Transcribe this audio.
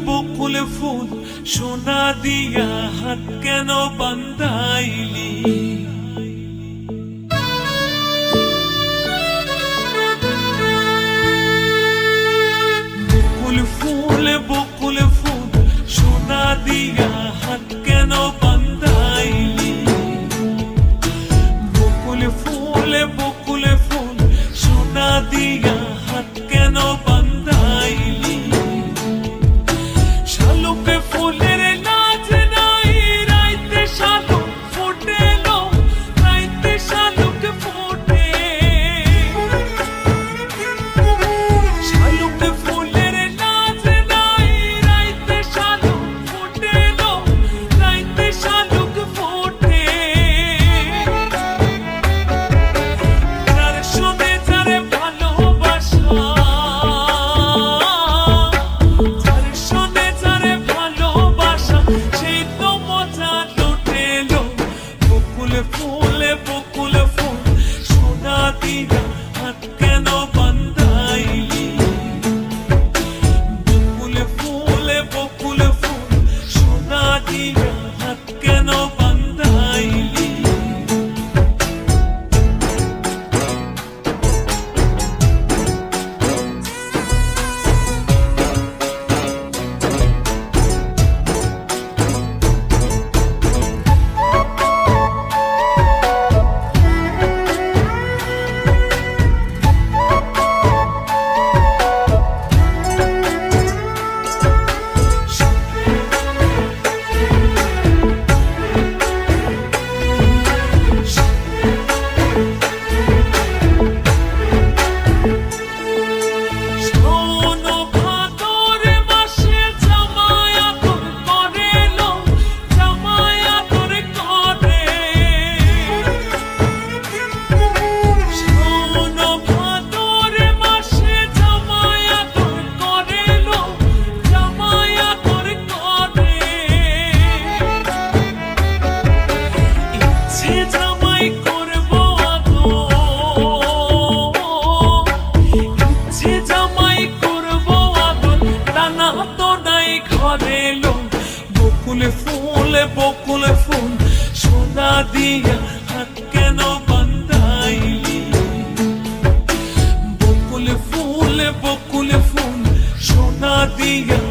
বকুল ফুল সোনা দিয়া হাত কেন বান্ধাইলি? বকুল ফুল সোনা দিয়া হাত কেন বান্ধাইলি? বকুল ফুল সোনা দিয়া হাত কেন বান্ধাইলি? শালুকে ফুলের নাচ নাই, রাইতে শালুক ফুটেলো, রাইতে শালুক ফুটে। শালুকে ফুলের নাচ নাই, রাইতে শালুক ফুটেলো, রাইতে শালুক ফুটে। যার শুনে যারে ভালোবাসা, যার শুনে যারে ভালোবাসা, সেই তো মজা লুটেলো। বকুল ফুল সোনা দিয়া হাত কেন বান্ধাইলি? বকুল ফুল সোনা দিয়া হাত কেন বান্ধাইলি? বকুল ফুল সোনা দিয়া হাত কেন বান্ধাইলি? বকুল ফুল সোনা দিয়া